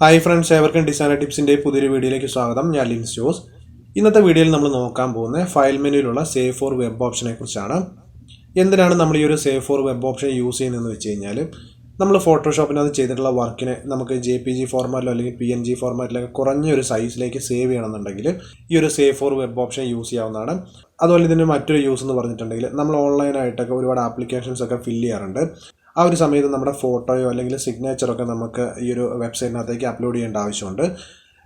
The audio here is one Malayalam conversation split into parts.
ഹായ് ഫ്രണ്ട്സ്, ഏവർക്കും ഡിസൈനർ ടിപ്സിൻ്റെ പുതിയൊരു വീഡിയോയിലേക്ക് സ്വാഗതം. ഞാൻ ലിൻസ് ജോസ്. ഇന്നത്തെ വീഡിയോയിൽ നമ്മൾ നോക്കാൻ പോകുന്നത് ഫയൽ മെനുവിലുള്ള സേവ് ഫോർ വെബ് ഓപ്ഷനെ കുറിച്ചാണ്. എന്തിനാണ് നമ്മൾ ഈ ഒരു save four web option use ചെയ്യുന്നതെന്ന് വെച്ച് കഴിഞ്ഞാൽ, നമ്മൾ ഫോട്ടോഷോപ്പിനകത്ത് ചെയ്തിട്ടുള്ള വർക്കിനെ നമുക്ക് JPEG ഫോർമാറ്റിലോ അല്ലെങ്കിൽ PNG ഫോർമാറ്റിലൊക്കെ കുറഞ്ഞൊരു സൈസിലേക്ക് സേവ് ചെയ്യണമെന്നുണ്ടെങ്കിൽ ഈ ഒരു save four web option use ചെയ്യാവുന്നതാണ്. അതുപോലെ ഇതിൻ്റെ മറ്റൊരു യൂസ് എന്ന് പറഞ്ഞിട്ടുണ്ടെങ്കിൽ, നമ്മൾ ഓൺലൈനായിട്ടൊക്കെ ഒരുപാട് ആപ്ലിക്കേഷൻസ് ഒക്കെ ഫില്ല് ചെയ്യാറുണ്ട്. ആ ഒരു സമയത്ത് നമ്മുടെ ഫോട്ടോയോ അല്ലെങ്കിൽ സിഗ്നേച്ചറൊക്കെ നമുക്ക് ഈ ഒരു വെബ്സൈറ്റിനകത്തേക്ക് അപ്ലോഡ് ചെയ്യേണ്ട ആവശ്യമുണ്ട്.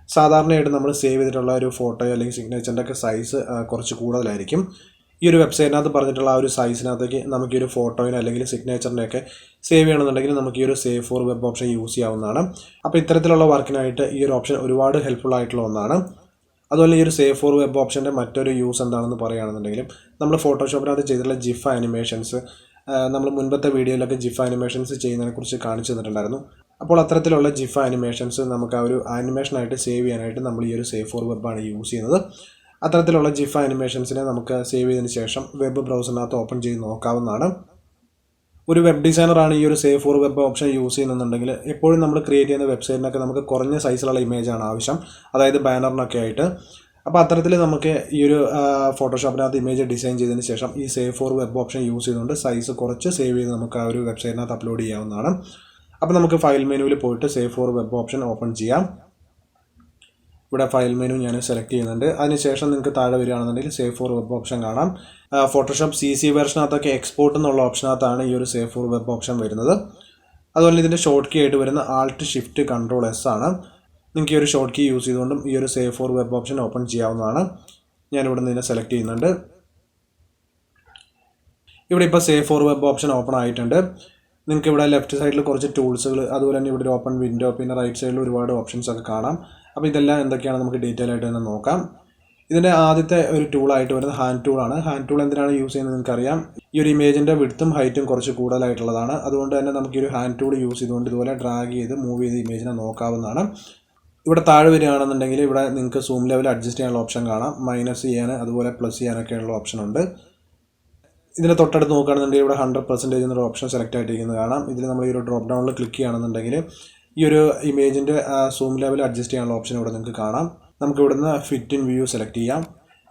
സാധാരണയായിട്ട് നമ്മൾ സേവ് ചെയ്തിട്ടുള്ള ഒരു ഫോട്ടോയോ അല്ലെങ്കിൽ സിഗ്നേച്ചറിൻ്റെ ഒക്കെ സൈസ് കുറച്ച് കൂടുതലായിരിക്കും. ഈ ഒരു വെബ്സൈറ്റിനകത്ത് പറഞ്ഞിട്ടുള്ള ആ ഒരു സൈസിനകത്തേക്ക് നമുക്ക് ഈ ഒരു ഫോട്ടോയിന് അല്ലെങ്കിൽ സിഗ്നേച്ചറിൻ്റെയൊക്കെ സേവ് ചെയ്യണമെന്നുണ്ടെങ്കിൽ നമുക്ക് ഈ ഒരു save four web option use ചെയ്യാവുന്നതാണ്. അപ്പോൾ ഇത്തരത്തിലുള്ള വർക്കിനായിട്ട് ഈ ഒരു ഓപ്ഷൻ ഒരുപാട് ഹെൽപ്ഫുൾ ആയിട്ടുള്ള ഒന്നാണ്. അതുപോലെ ഈ ഒരു സേവ് ഫോർ വെബ് ഓപ്ഷൻ്റെ മറ്റൊരു യൂസ് എന്താണെന്ന് പറയുകയാണെന്നുണ്ടെങ്കിലും, നമ്മൾ ഫോട്ടോഷോപ്പിനകത്ത് ചെയ്തിട്ടുള്ള ജിഫ് ആനിമേഷൻസ് നമ്മൾ മുൻപത്തെ വീഡിയോയിലൊക്കെ ജിഫ് ആനിമേഷൻസ് ചെയ്യുന്നതിനെക്കുറിച്ച് കാണിച്ചു തന്നിട്ടുണ്ടായിരുന്നു. അപ്പോൾ അത്തരത്തിലുള്ള ജിഫ് ആനിമേഷൻസ് നമുക്ക് ആ ഒരു ആനിമേഷനായിട്ട് സേവ് ചെയ്യാനായിട്ട് നമ്മൾ ഈ ഒരു സേവ് ഫോർ വെബാണ് യൂസ് ചെയ്യുന്നത്. അത്തരത്തിലുള്ള ജിഫ് ആനിമേഷൻസിനെ നമുക്ക് സേവ് ചെയ്തതിന് ശേഷം വെബ് ബ്രൗസറിനകത്ത് ഓപ്പൺ ചെയ്ത് നോക്കാവുന്നതാണ്. ഒരു വെബ് ഡിസൈനറാണ് ഈ ഒരു save four web option use ചെയ്യുന്നുണ്ടെങ്കിൽ, എപ്പോഴും നമ്മൾ ക്രിയേറ്റ് ചെയ്യുന്ന വെബ്സൈറ്റിനൊക്കെ നമുക്ക് കുറഞ്ഞ സൈസിലുള്ള ഇമേജാണ് ആവശ്യം, അതായത് ബാനറിനൊക്കെ ആയിട്ട്. അപ്പോൾ അത്തരത്തിൽ നമുക്ക് ഈ ഒരു ഫോട്ടോഷോപ്പിനകത്ത് ഇമേജ് ഡിസൈൻ ചെയ്തതിന് ശേഷം ഈ save four web option use ചെയ്തുകൊണ്ട് സൈസ് കുറച്ച് സേവ് ചെയ്ത് നമുക്ക് ആ ഒരു വെബ്സൈറ്റിനകത്ത് അപ്ലോഡ് ചെയ്യാവുന്നതാണ്. അപ്പോൾ നമുക്ക് ഫയൽ മെനുവിൽ പോയിട്ട് save four web option open ചെയ്യാം. ഇവിടെ ഫയൽ മെനു ഞാൻ സെലക്ട് ചെയ്യുന്നുണ്ട്. അതിനുശേഷം നിങ്ങൾക്ക് താഴെ വരികയാണെന്നുണ്ടെങ്കിൽ സേവ് ഫോർ വെബ് ഓപ്ഷൻ കാണാം. ഫോട്ടോഷോപ്പ് CC വെർഷനകത്തൊക്കെ എക്സ്പോർട്ട് എന്നുള്ള ഓപ്ഷനകത്താണ് ഈ ഒരു സേവ് ഫോർ വെബ് ഓപ്ഷൻ വരുന്നത്. അതുപോലെ ഇതിൻ്റെ ഷോർട്ട് കീ ആയിട്ട് വരുന്ന Alt+Shift+Ctrl+S ആണ്. നിങ്ങൾക്ക് ഈ ഒരു ഷോർട്ട് കീ യൂസ് ചെയ്തുകൊണ്ടും ഈ ഒരു save four web option open ചെയ്യാവുന്നതാണ്. ഞാനിവിടെ നിന്ന് സെലക്ട് ചെയ്യുന്നുണ്ട്. ഇവിടെ ഇപ്പോൾ save four web option open ആയിട്ടുണ്ട്. നിങ്ങൾക്ക് ഇവിടെ ലെഫ്റ്റ് സൈഡിൽ കുറച്ച് ടൂൾസുകൾ, അതുപോലെ തന്നെ ഇവിടെ ഒരു ഓപ്പൺ വിൻഡോ, പിന്നെ റൈറ്റ് സൈഡിൽ ഒരുപാട് ഓപ്ഷൻസ് ഒക്കെ കാണാം. അപ്പോൾ ഇതെല്ലാം എന്തൊക്കെയാണ് നമുക്ക് ഡീറ്റെയിൽ ആയിട്ട് തന്നെ നോക്കാം. ഇതിൻ്റെ ആദ്യത്തെ ഒരു ടൂളായിട്ട് വരുന്നത് ഹാൻഡ് ടൂളാണ്. ഹാൻഡ് ടൂൾ എന്തിനാണ് യൂസ് ചെയ്യുന്നത് നിങ്ങൾക്കറിയാം. ഈ ഒരു ഇമേജിൻ്റെ വിഡ്ത്തും ഹൈറ്റും കുറച്ച് കൂടുതലായിട്ടുള്ളതാണ്. അതുകൊണ്ട് തന്നെ നമുക്ക് ഈ ഒരു ഹാൻഡ് ടൂൾ യൂസ് ചെയ്തുകൊണ്ട് ഇതുപോലെ ഡ്രാഗ് ചെയ്ത് മൂവ് ചെയ്ത് ഇമേജിനെ നോക്കാവുന്നതാണ്. ഇവിടെ താഴെ വരികയാണെന്നുണ്ടെങ്കിൽ ഇവിടെ നിങ്ങൾക്ക് സൂം ലെവൽ അഡ്ജസ്റ്റ് ചെയ്യാനുള്ള ഓപ്ഷൻ കാണാം. മൈനസ് ചെയ്യാൻ, അതുപോലെ പ്ലസ് ചെയ്യാനൊക്കെയുള്ള ഓപ്ഷൻ ഉണ്ട്. ഇതിന് തൊട്ടടുത്ത് നോക്കുകയാണെന്നുണ്ടെങ്കിൽ ഇവിടെ 100% എന്നൊരു ഓപ്ഷൻ സെലക്ട് ആയിട്ടിരിക്കുന്നത് കാണാം. ഇതിൽ നമ്മൾ ഈ ഒരു ഡ്രോപ്പ് ഡൗണിൽ ക്ലിക്ക് ചെയ്യുകയാണെന്നുണ്ടെങ്കിൽ ഈ ഒരു ഇമേജിൻ്റെ സൂം ലെവൽ അഡ്ജസ്റ്റ് ചെയ്യാനുള്ള ഓപ്ഷൻ ഇവിടെ നിങ്ങൾക്ക് കാണാം. നമുക്ക് ഇവിടുന്ന് ഫിറ്റ് ഇൻ വ്യൂ സെലക്ട് ചെയ്യാം.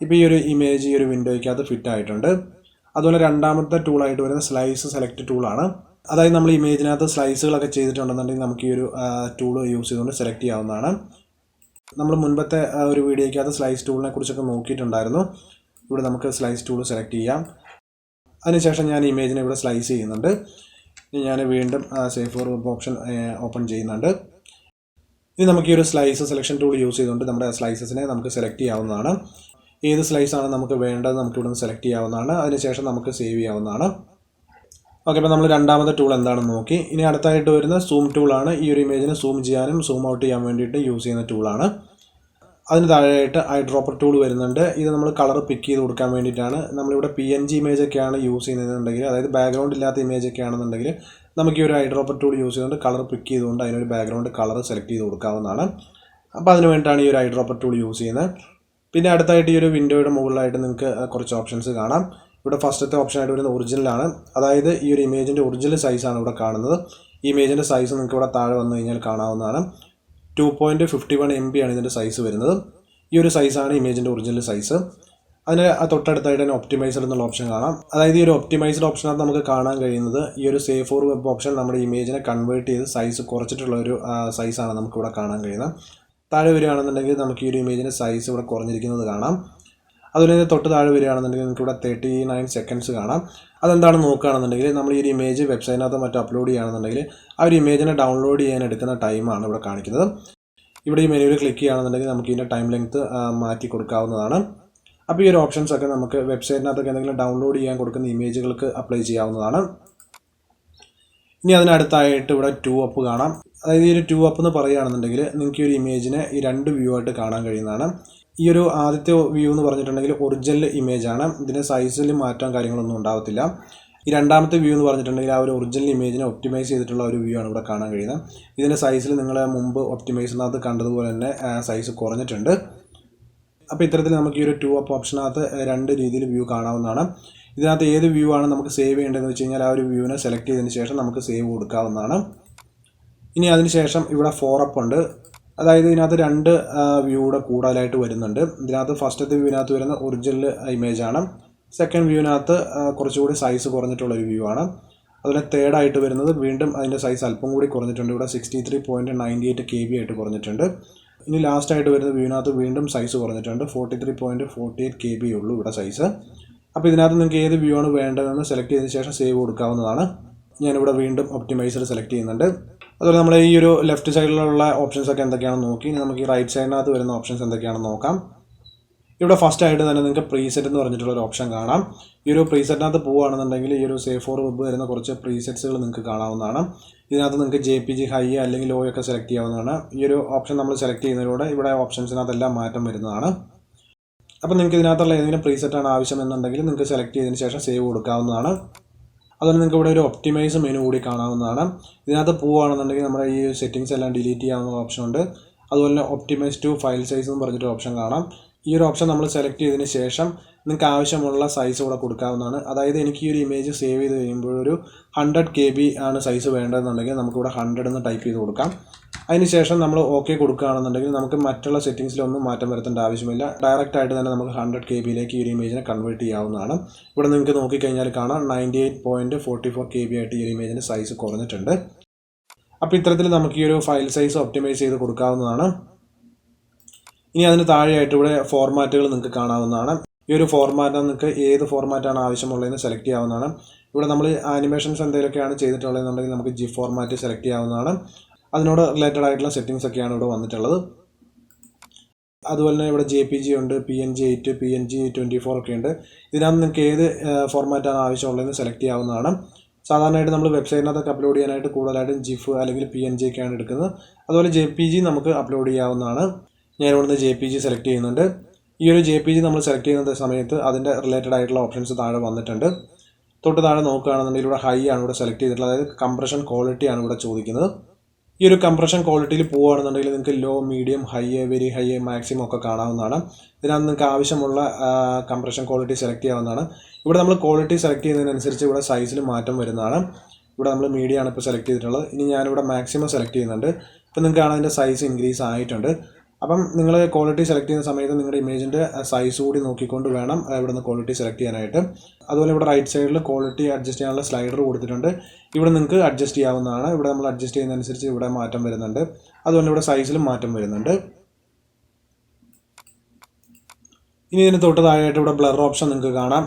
ഇപ്പോൾ ഈ ഒരു ഇമേജ് ഈ ഒരു വിൻഡോയ്ക്കകത്ത് ഫിറ്റ് ആയിട്ടുണ്ട്. അതുപോലെ രണ്ടാമത്തെ ടൂളായിട്ട് വരുന്ന സ്ലൈസ് സെലക്ട് ടൂളാണ്. അതായത് നമ്മൾ ഇമേജിനകത്ത് സ്ലൈസുകളൊക്കെ ചെയ്തിട്ടുണ്ടെന്നുണ്ടെങ്കിൽ നമുക്ക് ഈ ഒരു ടൂൾ യൂസ് ചെയ്തുകൊണ്ട് സെലക്ട് ചെയ്യാവുന്നതാണ്. നമ്മൾ മുൻപത്തെ ഒരു വീഡിയോയ്ക്കകത്ത് സ്ലൈസ് ടൂളിനെ കുറിച്ചൊക്കെ നോക്കിയിട്ടുണ്ടായിരുന്നു. ഇവിടെ നമുക്ക് സ്ലൈസ് ടൂൾ സെലക്ട് ചെയ്യാം. അതിനുശേഷം ഞാൻ ഇമേജിനെ ഇവിടെ സ്ലൈസ് ചെയ്യുന്നുണ്ട്. ഞാൻ വീണ്ടും save four web option open ചെയ്യുന്നുണ്ട്. ഇനി നമുക്ക് ഈ ഒരു സ്ലൈസ് സെലക്ഷൻ ടൂൾ യൂസ് ചെയ്തുകൊണ്ട് നമ്മുടെ സ്ലൈസസിനെ നമുക്ക് സെലക്ട് ചെയ്യാവുന്നതാണ്. ഏത് സ്ലൈസാണ് നമുക്ക് വേണ്ടത് നമുക്ക് ഇവിടെ നിന്ന് സെലക്ട് ചെയ്യാവുന്നതാണ്. അതിനുശേഷം നമുക്ക് സേവ് ചെയ്യാവുന്നതാണ്. ഓക്കെ, അപ്പോൾ നമ്മൾ രണ്ടാമത്തെ ടൂൾ എന്താണെന്ന് നോക്കി. ഇനി അടുത്തായിട്ട് വരുന്ന സൂം ടൂളാണ്. ഈ ഒരു ഇമേജിനെ സൂം ചെയ്യാനും സൂം ഔട്ട് ചെയ്യാൻ വേണ്ടിയിട്ട് യൂസ് ചെയ്യുന്ന ടൂളാണ്. അതിന് താഴെയായിട്ട് ഐ ഡ്രോപ്പർ ടൂൾ വരുന്നുണ്ട്. ഇത് നമ്മൾ കളർ പിക്ക് ചെയ്ത് കൊടുക്കാൻ വേണ്ടിയിട്ടാണ്. നമ്മളിവിടെ PNG ഇമേജൊക്കെയാണ് യൂസ് ചെയ്യുന്നതെന്നുണ്ടെങ്കിൽ, അതായത് ബാക്ക്ഗ്രൗണ്ട് ഇല്ലാത്ത ഇമേജൊക്കെ ആണെന്നുണ്ടെങ്കിൽ നമുക്ക് ഈ ഒരു ഐ ഡ്രോപ്പർ ടൂൾ യൂസ് ചെയ്തുകൊണ്ട് കളർ പിക്ക് ചെയ്തുകൊണ്ട് അതിനൊരു ബാക്ക്ഗ്രൗണ്ട് കളർ സെലക്ട് ചെയ്ത് കൊടുക്കാവുന്നതാണ്. അപ്പോൾ അതിന് വേണ്ടിയിട്ടാണ് ഈ ഒരു ഐ ഡ്രോപ്പർ ടൂൾ യൂസ് ചെയ്യുന്നത്. പിന്നെ അടുത്തായിട്ട് ഈ ഒരു വിൻഡോയുടെ മുകളിലായിട്ട് നിങ്ങൾക്ക് കുറച്ച് ഓപ്ഷൻസ് കാണാം. ഇവിടെ ഫസ്റ്റത്തെ ഓപ്ഷനായിട്ട് വരുന്ന ഒറിജിനലാണ്. അതായത് ഈ ഒരു ഇമേജിൻ്റെ ഒറിജിനൽ സൈസാണ് ഇവിടെ കാണുന്നത്. ഈ ഇമേജിൻ്റെ സൈസ് നിങ്ങൾക്ക് ഇവിടെ താഴെ വന്നു കഴിഞ്ഞാൽ കാണാവുന്നതാണ്. 2.51 MB ആണ് ഇതിൻ്റെ സൈസ് വരുന്നത്. ഈ ഒരു സൈസാണ് ഇമേജിൻ്റെ ഒറിജിനൽ സൈസ്. അതിന് തൊട്ടടുത്തായിട്ട് തന്നെ ഒപ്റ്റിമൈസർ എന്നുള്ള ഓപ്ഷൻ കാണാം. അതായത് ഈ ഒരു ഒപ്റ്റിമൈസ്ഡ് ഓപ്ഷനകത്ത് നമുക്ക് കാണാൻ കഴിയുന്നത് ഈ ഒരു സേവ് ഫോർ വെബ് ഓപ്ഷൻ നമ്മുടെ ഇമേജിനെ കൺവേർട്ട് ചെയ്ത് സൈസ് കുറച്ചിട്ടുള്ള ഒരു സൈസാണ് നമുക്കിവിടെ കാണാൻ കഴിയുന്നത്. താഴെ വരികയാണെന്നുണ്ടെങ്കിൽ നമുക്ക് ഈ ഒരു ഇമേജിൻ്റെ സൈസ് ഇവിടെ കുറഞ്ഞിരിക്കുന്നത് കാണാം. അതുപോലെ തന്നെ തൊട്ട് താഴെ വരികയാണെന്നുണ്ടെങ്കിൽ നിങ്ങൾക്ക് ഇവിടെ 39 സെക്കൻഡ്സ് കാണാം. അതെന്താണെന്ന് നോക്കുകയാണെന്നുണ്ടെങ്കിൽ, നമ്മൾ ഈ ഒരു ഇമേജ് വെബ്സൈറ്റിനകത്ത് മറ്റും അപ്ലോഡ് ചെയ്യുകയാണെന്നുണ്ടെങ്കിൽ ആ ഒരു ഇമേജിനെ ഡൗൺലോഡ് ചെയ്യാൻ എടുക്കുന്ന ടൈമാണ് ഇവിടെ കാണിക്കുന്നത്. ഇവിടെ ഈ മെനുവിൽ ക്ലിക്ക് ചെയ്യുകയാണെന്നുണ്ടെങ്കിൽ നമുക്ക് ഇതിൻ്റെ ടൈം ലെങ്ത്ത് മാറ്റി കൊടുക്കാവുന്നതാണ്. അപ്പോൾ ഈ ഒരു ഓപ്ഷൻസ് ഒക്കെ നമുക്ക് വെബ്സൈറ്റിനകത്തൊക്കെ എന്തെങ്കിലും ഡൗൺലോഡ് ചെയ്യാൻ കൊടുക്കുന്ന ഇമേജുകൾക്ക് അപ്ലൈ ചെയ്യാവുന്നതാണ്. ഇനി അതിനടുത്തായിട്ട് ഇവിടെ 2 അപ്പ് കാണാം. അതായത് ഈ ഒരു 2 അപ്പ് എന്ന് പറയുകയാണെന്നുണ്ടെങ്കിൽ നിങ്ങൾക്ക് ഈ ഒരു ഇമേജിനെ ഈ 2 വ്യൂ ആയിട്ട് കാണാൻ കഴിയുന്നതാണ്. ഈ ഒരു ആദ്യത്തെ വ്യൂ എന്ന് പറഞ്ഞിട്ടുണ്ടെങ്കിൽ ഒറിജിനൽ ഇമേജാണ്. ഇതിൻ്റെ സൈസിൽ മാറ്റം കാര്യങ്ങളൊന്നും ഉണ്ടാകത്തില്ല. ഈ രണ്ടാമത്തെ വ്യൂ എന്ന് പറഞ്ഞിട്ടുണ്ടെങ്കിൽ ആ ഒരു ഒറിജിനൽ ഇമേജിനെ ഒപ്റ്റിമൈസ് ചെയ്തിട്ടുള്ള ഒരു വ്യൂ ആണ് ഇവിടെ കാണാൻ കഴിയുന്നത്. ഇതിൻ്റെ സൈസിൽ നിങ്ങൾ മുമ്പ് ഒപ്റ്റിമൈസിനകത്ത് കണ്ടതുപോലെ തന്നെ സൈസ് കുറഞ്ഞിട്ടുണ്ട്. അപ്പോൾ ഇത്തരത്തിൽ നമുക്ക് ഈ ഒരു 2up ഓപ്ഷനകത്ത് 2 രീതിയിൽ വ്യൂ കാണാവുന്നതാണ്. ഇതിനകത്ത് ഏത് വ്യൂ ആണ് നമുക്ക് സേവ് ചെയ്യേണ്ടതെന്ന് വെച്ച് കഴിഞ്ഞാൽ ആ ഒരു വ്യൂവിനെ സെലക്ട് ചെയ്തതിന് ശേഷം നമുക്ക് സേവ് കൊടുക്കാവുന്നതാണ്. ഇനി അതിനുശേഷം ഇവിടെ 4up ഉണ്ട്. അതായത് ഇതിനകത്ത് 2 വ്യൂ കൂടെ കൂടുതലായിട്ട് വരുന്നുണ്ട്. ഇതിനകത്ത് ഫസ്റ്റത്തെ വ്യൂവിനകത്ത് വരുന്ന ഒറിജിനൽ ഇമേജാണ്. സെക്കൻഡ് വ്യൂവിനകത്ത് കുറച്ചുകൂടി സൈസ് കുറഞ്ഞിട്ടുള്ളൊരു വ്യൂ ആണ്. അതുപോലെ തേർഡായിട്ട് വരുന്നത് വീണ്ടും അതിൻ്റെ സൈസ് അല്പം കൂടി കുറഞ്ഞിട്ടുണ്ട്. ഇവിടെ 63.98 KB ആയിട്ട് കുറഞ്ഞിട്ടുണ്ട്. ഇനി ലാസ്റ്റായിട്ട് വരുന്ന വ്യൂവിനകത്ത് വീണ്ടും സൈസ് കുറഞ്ഞിട്ടുണ്ട്. 43.48 KB ഉള്ളൂ ഇവിടെ സൈസ്. അപ്പോൾ ഇതിനകത്ത് നിങ്ങൾക്ക് ഏത് വ്യൂ ആണ് വേണ്ടതെന്ന് സെലക്ട് ചെയ്തതിന് ശേഷം സേവ് കൊടുക്കാവുന്നതാണ്. ഞാനിവിടെ വീണ്ടും ഒപ്റ്റിമൈസർ സെലക്ട് ചെയ്യുന്നുണ്ട്. അതുപോലെ നമ്മൾ ഈ ഒരു ലെഫ്റ്റ് സൈഡിലുള്ള ഓപ്ഷൻസ് ഒക്കെ എന്തൊക്കെയാണെന്ന് നോക്കി നമുക്ക് ഈ റൈറ്റ് സൈഡിനകത്ത് വരുന്ന ഓപ്ഷൻസ് എന്തൊക്കെയാണെന്ന് നോക്കാം. ഇവിടെ ഫസ്റ്റ് ആയിട്ട് തന്നെ നിങ്ങൾക്ക് പ്രീസെറ്റ് എന്ന് പറഞ്ഞിട്ടുള്ള ഒരു ഓപ്ഷൻ കാണാം. ഈ ഒരു പ്രീസെറ്റിനകത്ത് പോവുകയാണെന്നുണ്ടെങ്കിൽ ഈ ഒരു സേവ് ഫോർ വെബ് വരുന്ന കുറച്ച് പ്രീസെറ്റ്സുകൾ നിങ്ങൾക്ക് കാണാവുന്നതാണ്. ഇതിനകത്ത് നിങ്ങൾക്ക് JPG ഹൈ അല്ലെങ്കിൽ ലോ ഒക്കെ സെലക്ട് ചെയ്യാവുന്നതാണ്. ഈ ഒരു ഓപ്ഷൻ നമ്മൾ സെലക്ട് ചെയ്യുന്നതിലൂടെ ഇവിടെ ഓപ്ഷൻസിനകത്തെല്ലാം മാറ്റം വരുന്നതാണ്. അപ്പോൾ നിങ്ങൾക്ക് ഇതിനകത്തുള്ള ഏതെങ്കിലും പ്രീസെറ്റാണ് ആവശ്യമെന്നുണ്ടെങ്കിൽ നിങ്ങൾക്ക് സെലക്ട് ചെയ്തതിന് ശേഷം സേവ് കൊടുക്കാവുന്നതാണ്. അതുപോലെ നിങ്ങൾക്ക് ഇവിടെ ഒരു ഒപ്റ്റിമൈസ് മെനു കൂടി കാണാവുന്നതാണ്. ഇതിനകത്ത് പോവുകയാണെന്നുണ്ടെങ്കിൽ നമ്മുടെ ഈ സെറ്റിംഗ്സ് എല്ലാം ഡിലീറ്റ് ചെയ്യാവുന്ന ഓപ്ഷൻ ഉണ്ട്. അതുപോലെ തന്നെ ഒപ്റ്റിമൈസ് ടു ഫയൽ സൈസ് എന്ന് പറഞ്ഞിട്ട് ഓപ്ഷൻ കാണാം. ഈ ഒരു ഓപ്ഷൻ നമ്മൾ സെലക്ട് ചെയ്തതിന് ശേഷം നിങ്ങൾക്ക് ആവശ്യമുള്ള സൈസ് ഇവിടെ കൊടുക്കാവുന്നതാണ്. അതായത് എനിക്ക് ഈ ഒരു ഇമേജ് സേവ് ചെയ്ത് കഴിയുമ്പോൾ ഒരു 100 KB ആണ് സൈസ് വേണ്ടതെന്നുണ്ടെങ്കിൽ നമുക്കിവിടെ 100 എന്ന് ടൈപ്പ് ചെയ്ത് കൊടുക്കാം. അതിനുശേഷം നമ്മൾ ഓക്കെ കൊടുക്കുകയാണെന്നുണ്ടെങ്കിൽ നമുക്ക് മറ്റുള്ള സെറ്റിംഗ്സിലൊന്നും മാറ്റം വരുത്തേണ്ട ആവശ്യമില്ല. ഡയറക്റ്റ് ആയിട്ട് തന്നെ നമുക്ക് 100 KB ഈ ഒരു ഇമേജിനെ കൺവേർട്ട് ചെയ്യാവുന്നതാണ്. ഇവിടെ നിങ്ങൾക്ക് നോക്കിക്കഴിഞ്ഞാൽ കാണാം 98.44 KB ആയിട്ട് ഈ ഒരു ഇമേജിൻ്റെ സൈസ് കുറഞ്ഞിട്ടുണ്ട്. അപ്പോൾ ഇത്തരത്തിൽ നമുക്ക് ഈ ഒരു ഫയൽ സൈസ് ഒപ്റ്റിമൈസ് ചെയ്ത് കൊടുക്കാവുന്നതാണ്. ഇനി അതിന് താഴെയായിട്ട് ഇവിടെ ഫോർമാറ്റുകൾ നിങ്ങൾക്ക് കാണാവുന്നതാണ്. ഈ ഒരു ഫോർമാറ്റ് നിങ്ങൾക്ക് ഏത് ഫോർമാറ്റാണ് ആവശ്യമുള്ളതെന്ന് സെലക്ട് ചെയ്യാവുന്നതാണ്. ഇവിടെ നമ്മൾ ആനിമേഷൻസ് എന്തെങ്കിലുമൊക്കെയാണ് ചെയ്തിട്ടുള്ളതെന്നുണ്ടെങ്കിൽ നമുക്ക് GIF ഫോർമാറ്റ് സെലക്ട് ചെയ്യാവുന്നതാണ്. അതിനോട് റിലേറ്റഡ് ആയിട്ടുള്ള സെറ്റിംഗ്സ് ഒക്കെയാണ് ഇവിടെ വന്നിട്ടുള്ളത്. അതുപോലെ തന്നെ ഇവിടെ JPG ഉണ്ട്, PNG 8, PNG 24 ഒക്കെ ഉണ്ട്. ഇതിനകത്ത് നിങ്ങൾക്ക് ഏത് ഫോർമാറ്റാണ് ആവശ്യമുള്ളതെന്ന് സെലക്ട് ചെയ്യാവുന്നതാണ്. സാധാരണയായിട്ട് നമ്മൾ വെബ്സൈറ്റിനകത്തൊക്കെ അപ്ലോഡ് ചെയ്യാനായിട്ട് കൂടുതലായിട്ടും GIF അല്ലെങ്കിൽ PNG ഒക്കെയാണ് എടുക്കുന്നത്. അതുപോലെ JPG നമുക്ക് അപ്ലോഡ് ചെയ്യാവുന്നതാണ്. ഞാൻ ഇവിടുന്ന് JPG സെലക്ട് ചെയ്യുന്നുണ്ട്. ഈ ഒരു JPG നമ്മൾ സെലക്ട് ചെയ്യുന്ന സമയത്ത് അതിൻ്റെ റിലേറ്റഡ് ആയിട്ടുള്ള ഓപ്ഷൻസ് താഴെ വന്നിട്ടുണ്ട്. തൊട്ട് താഴെ നോക്കുകയാണെന്നുണ്ടെങ്കിൽ ഇവിടെ ഹൈ ആണ് ഇവിടെ സെലക്ട് ചെയ്തിട്ടുള്ളത്. അതായത് കംപ്രഷൻ ക്വാളിറ്റി ആണ് ഇവിടെ ചോദിക്കുന്നത്. ഈ ഒരു കംപ്രഷൻ ക്വാളിറ്റിയിൽ പോവുകയാണെന്നുണ്ടെങ്കിൽ നിങ്ങൾക്ക് low, medium, high, very high, maximum ഒക്കെ കാണാവുന്നതാണ്. ഇതിനകത്ത് നിങ്ങൾക്ക് ആവശ്യമുള്ള കംപ്രഷൻ ക്വാളിറ്റി സെലക്ട് ചെയ്യാവുന്നതാണ്. ഇവിടെ നമ്മൾ ക്വാളിറ്റി സെലക്ട് ചെയ്യുന്നതിനനുസരിച്ച് ഇവിടെ സൈസിൽ മാറ്റം വരുന്നതാണ്. ഇവിടെ നമ്മൾ മീഡിയം ആണ് ഇപ്പോൾ സെലക്ട് ചെയ്തിട്ടുള്ളത്. ഇനി ഞാനിവിടെ മാക്സിമം സെലക്ട് ചെയ്യുന്നുണ്ട്. ഇപ്പോൾ നിങ്ങൾക്ക് കാണാൻ അതിൻ്റെ സൈസ് ഇൻക്രീസ് ആയിട്ടുണ്ട്. അപ്പം നിങ്ങൾ ക്വാളിറ്റി സെലക്ട് ചെയ്യുന്ന സമയത്ത് നിങ്ങളുടെ ഇമേജിൻ്റെ സൈസ് കൂടി നോക്കിക്കൊണ്ട് വേണം ഇവിടെ നിന്ന് ക്വാളിറ്റി സെലക്ട് ചെയ്യാനായിട്ട്. അതുപോലെ ഇവിടെ റൈറ്റ് സൈഡിൽ ക്വാളിറ്റി അഡ്ജസ്റ്റ് ചെയ്യാനുള്ള സ്ലൈഡർ കൊടുത്തിട്ടുണ്ട്. ഇവിടെ നിങ്ങൾക്ക് അഡ്ജസ്റ്റ് ചെയ്യാവുന്നതാണ്. ഇവിടെ നമ്മൾ അഡ്ജസ്റ്റ് ചെയ്യുന്നതനുസരിച്ച് ഇവിടെ മാറ്റം വരുന്നുണ്ട്. അതുപോലെ ഇവിടെ സൈസിലും മാറ്റം വരുന്നുണ്ട്. ഇനി ഇതിന് തൊട്ട് താഴെയായിട്ട് ഇവിടെ ബ്ലർ ഓപ്ഷൻ നിങ്ങൾക്ക് കാണാം.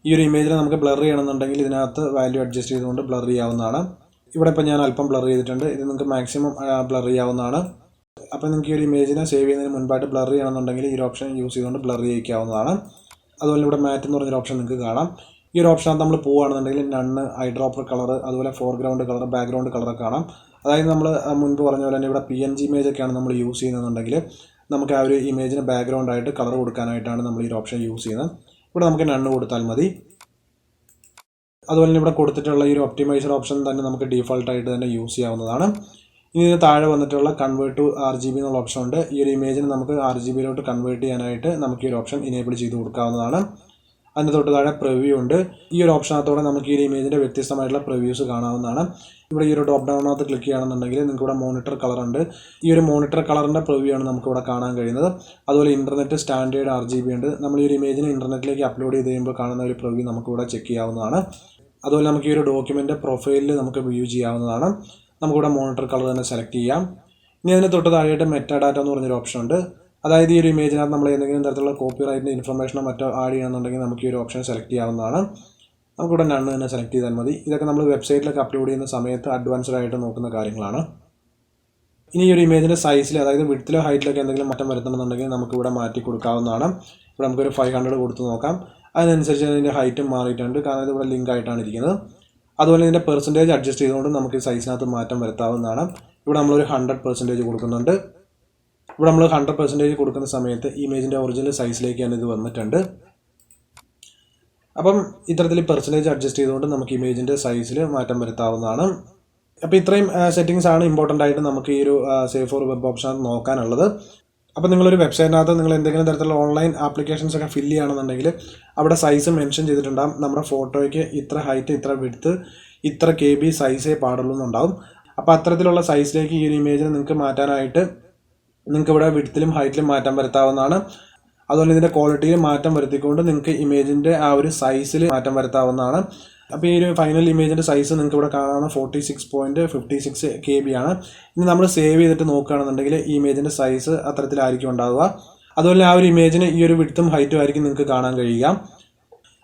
ഈ ഒരു ഇമേജിനെ നമുക്ക് ബ്ലർ ചെയ്യണമെന്നുണ്ടെങ്കിൽ ഇതിനകത്ത് വാല്യൂ അഡ്ജസ്റ്റ് ചെയ്തുകൊണ്ട് ബ്ലർ ചെയ്യാവുന്നതാണ്. ഇവിടെ ഇപ്പോൾ ഞാൻ അല്പം ബ്ലർ ചെയ്തിട്ടുണ്ട്. ഇത് നിങ്ങൾക്ക് മാക്സിമം ബ്ലർ ചെയ്യാവുന്നതാണ്. അപ്പോൾ നിങ്ങൾക്ക് ഈ ഒരു ഇമേജിനെ സേവ് ചെയ്യുന്നതിന് മുൻപായിട്ട് ബ്ലർ ചെയ്യണമെന്നുണ്ടെങ്കിൽ ഈ ഒരു ഓപ്ഷൻ യൂസ് ചെയ്തുകൊണ്ട് ബ്ലർ ചെയ്യിക്കാവുന്നതാണ്. അതുപോലെ ഇവിടെ മാറ്റ് എന്ന് പറഞ്ഞൊരു ഓപ്ഷൻ നിങ്ങൾക്ക് കാണാം. ഈ ഒരു ഓപ്ഷനകത്ത് നമ്മൾ പോവുകയാണെന്നുണ്ടെങ്കിൽ നണ്ണ്, ഐ ഡ്രോപ്പർ കളർ, അതുപോലെ ഫോർഗ്രൗണ്ട് കളർ, ബാക്ക്ഗ്രൗണ്ട് കളറൊക്കെ കാണാം. അതായത് നമ്മൾ മുൻപ് പറഞ്ഞ പോലെ തന്നെ ഇവിടെ PNG ഇമേജൊക്കെയാണ് നമ്മൾ യൂസ് ചെയ്യുന്നതെന്നുണ്ടെങ്കിൽ നമുക്ക് ആ ഒരു ഇമേജിന് ബാക്ക്ഗ്രൗണ്ട് ആയിട്ട് കളർ കൊടുക്കാനായിട്ടാണ് നമ്മൾ ഈ ഒരു ഓപ്ഷൻ യൂസ് ചെയ്യുന്നത്. ഇവിടെ നമുക്ക് നണ്ണ് കൊടുത്താൽ മതി. അതുപോലെ തന്നെ ഇവിടെ കൊടുത്തിട്ടുള്ള ഈ ഒരു ഒപ്റ്റിമൈസർ ഓപ്ഷൻ തന്നെ നമുക്ക് ഡീഫോൾട്ടായിട്ട് തന്നെ യൂസ് ചെയ്യാവുന്നതാണ്. ഇനി ഇതിന് താഴെ വന്നിട്ടുള്ള കൺവേർട്ട് ടു RGB എന്നുള്ള ഓപ്ഷൻ ഉണ്ട്. ഈ ഒരു ഇമേജിന് നമുക്ക് RGBയിലോട്ട് കൺവേർട്ട് ചെയ്യാനായിട്ട് നമുക്ക് ഈ ഒരു ഓപ്ഷൻ ഇനേബിൾ ചെയ്ത് കൊടുക്കാവുന്നതാണ്. അതിന് തൊട്ട് താഴെ പ്രിവ്യൂ ഉണ്ട്. ഈ ഒരു ഓപ്ഷനകത്തോടെ നമുക്ക് ഈ ഒരു ഇമേജിൻ്റെ വ്യത്യസ്തമായിട്ടുള്ള പ്രിവ്യൂസ് കാണാവുന്നതാണ്. ഇവിടെ ഈ ഒരു ഡ്രോപ്പ് ഡൗണിനകത്ത് ക്ലിക്ക് ചെയ്യുകയാണെന്നുണ്ടെങ്കിൽ നിങ്ങൾക്ക് ഇവിടെ മോണിറ്റർ കളർ ഉണ്ട്. ഈ ഒരു മോണിറ്റർ കളറിൻ്റെ പ്രിവ്യൂ ആണ് നമുക്കിവിടെ കാണാൻ കഴിയുന്നത്. അതുപോലെ ഇൻ്റർനെറ്റ് സ്റ്റാൻഡേർഡ് RGB ഉണ്ട്. നമ്മൾ ഈ ഒരു ഇമേജിന് ഇൻ്റർനെറ്റിലേക്ക് അപ്ലോഡ് ചെയ്ത് കഴിയുമ്പോൾ കാണുന്ന ഒരു പ്രിവ്യൂ നമുക്കിവിടെ ചെക്ക് ചെയ്യാവുന്നതാണ്. അതുപോലെ നമുക്ക് ഈ ഒരു ഡോക്യുമെൻ്റ് പ്രൊഫൈലിൽ നമുക്ക് വ്യൂ ചെയ്യാവുന്നതാണ്. നമുക്കിവിടെ മോണിറ്റർ കളർ തന്നെ സെലക്ട് ചെയ്യാം. ഇനി അതിന് തൊട്ട് താഴെയായിട്ട് മെറ്റാഡാറ്റ എന്ന് പറഞ്ഞൊരു ഓപ്ഷൻ ഉണ്ട്. അതായത് ഈ ഒരു ഇമേജിനകത്ത് നമ്മൾ എന്തെങ്കിലും തരത്തിലുള്ള കോപ്പിറൈറ്റിൻ്റെ ഇൻഫർമേഷനോ മറ്റോ ആഡ് ചെയ്യണമെന്നുണ്ടെങ്കിൽ നമുക്ക് ഈ ഒരു ഓപ്ഷൻ സെലക്ട് ചെയ്യാവുന്നതാണ്. നമുക്കിവിടെ നണ്ണ് തന്നെ സെലക്ട് ചെയ്താൽ മതി. ഇതൊക്കെ നമ്മൾ വെബ്സൈറ്റിലൊക്കെ അപ്ലോഡ് ചെയ്യുന്ന സമയത്ത് അഡ്വാൻസ്ഡ് ആയിട്ട് നോക്കുന്ന കാര്യങ്ങളാണ്. ഇനി ഈ ഒരു ഇമേജിൻ്റെ സൈസിൽ, അതായത് വിഡ്ത്തിലോ ഹൈറ്റിലൊക്കെ എന്തെങ്കിലും മാറ്റം വരുത്തണമെന്നുണ്ടെങ്കിൽ നമുക്കിവിടെ മാറ്റി കൊടുക്കാവുന്നതാണ്. ഇവിടെ നമുക്കൊരു 500 കൊടുത്ത് നോക്കാം. അതിനനുസരിച്ച് അതിൻ്റെ ഹൈറ്റും മാറിയിട്ടുണ്ട്. കാരണം ഇതിവിടെ ലിങ്ക് ആയിട്ടാണ് ഇരിക്കുന്നത്. അതുപോലെ ഇതിൻ്റെ പെർസെൻറ്റേജ് അഡ്ജസ്റ്റ് ചെയ്തുകൊണ്ട് നമുക്ക് ഈ സൈസിനകത്ത് മാറ്റം വരുത്താവുന്നതാണ്. ഇവിടെ നമ്മളൊരു 100% കൊടുക്കുന്നുണ്ട്. ഇവിടെ നമ്മൾ 100% കൊടുക്കുന്ന സമയത്ത് ഇമേജിൻ്റെ ഒറിജിനൽ സൈസിലേക്കാണ് ഇത് വന്നിട്ടുണ്ട്. അപ്പം ഇത്തരത്തിൽ പെർസെൻറ്റേജ് അഡ്ജസ്റ്റ് ചെയ്തുകൊണ്ട് നമുക്ക് ഇമേജിൻ്റെ സൈസിൽ മാറ്റം വരുത്താവുന്നതാണ്. അപ്പോൾ ഇത്രയും സെറ്റിങ്സ് ആണ് ഇമ്പോർട്ടൻ്റ് ആയിട്ട് നമുക്ക് ഈ ഒരു സേവ് ഫോർ വെബ് ഓപ്ഷൻ നോക്കാനുള്ളത്. അപ്പോൾ നിങ്ങളൊരു വെബ്സൈറ്റിനകത്ത് നിങ്ങൾ എന്തെങ്കിലും തരത്തിലുള്ള ഓൺലൈൻ ആപ്ലിക്കേഷൻസ് ഒക്കെ ഫില്ല് ചെയ്യുകയാണെന്നുണ്ടെങ്കിൽ അവിടെ സൈസ് മെൻഷൻ ചെയ്തിട്ടുണ്ടാകും. നമ്മുടെ ഫോട്ടോയ്ക്ക് ഇത്ര ഹൈറ്റ്, ഇത്ര വിഡ്ത്ത്, ഇത്ര KB സൈസേ പാടുള്ളൂ എന്നുണ്ടാവും. അപ്പോൾ അത്തരത്തിലുള്ള സൈസിലേക്ക് ഈ ഒരു ഇമേജിനെ നിങ്ങൾക്ക് മാറ്റാനായിട്ട് നിങ്ങൾക്ക് ഇവിടെ വിഡ്ത്തിലും ഹൈറ്റിലും മാറ്റം വരുത്താവുന്നതാണ്. അതുപോലെ ഇതിൻ്റെ ക്വാളിറ്റിയിൽ മാറ്റം വരുത്തിക്കൊണ്ട് നിങ്ങൾക്ക് ഇമേജിൻ്റെ ആ ഒരു സൈസിൽ മാറ്റം വരുത്താവുന്നതാണ്. അപ്പോൾ ഈ ഒരു ഫൈനൽ ഇമേജിൻ്റെ സൈസ് നിങ്ങൾക്ക് ഇവിടെ കാണാവുന്ന 46.56 KB ആണ്. ഇനി നമ്മൾ സേവ് ചെയ്തിട്ട് നോക്കുകയാണെന്നുണ്ടെങ്കിൽ ഈ ഇമേജിൻ്റെ സൈസ് അത്തരത്തിലായിരിക്കും ഉണ്ടാവുക. അതുപോലെ ആ ഒരു ഇമേജിന് ഈ ഒരു വിഡ്ത്തും ഹൈറ്റും ആയിരിക്കും നിങ്ങൾക്ക് കാണാൻ കഴിയുക.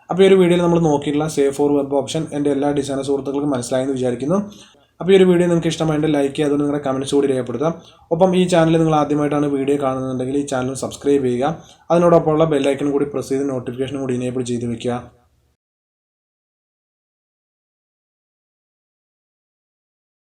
അപ്പോൾ ഈ ഒരു വീഡിയോയിൽ നമ്മൾ നോക്കിയിട്ടുള്ള സേവ് ഫോർ വെബ് ഓപ്ഷൻ എൻ്റെ എല്ലാ ഡിസൈനർ സുഹൃത്തുക്കൾക്കും മനസ്സിലായെന്ന് വിചാരിക്കുന്നു. അപ്പോൾ ഈ ഒരു വീഡിയോ നിങ്ങൾക്ക് ഇഷ്ടമായിട്ട് ലൈക്ക് ചെയ്യുക, അതുകൊണ്ട് നിങ്ങളുടെ കമൻറ്റ്സ് കൂടി രേഖപ്പെടുത്താം. ഒപ്പം ഈ ചാനൽ നിങ്ങൾ ആദ്യമായിട്ടാണ് വീഡിയോ കാണുന്നുണ്ടെങ്കിൽ ഈ ചാനൽ സബ്സ്ക്രൈബ് ചെയ്യുക. അതിനോടൊപ്പമുള്ള ബെല്ലൈക്കൺ കൂടി പ്രസ് ചെയ്ത് നോട്ടിഫിക്കേഷൻ കൂടി ഇനേബിൾ ചെയ്ത് വെക്കുക.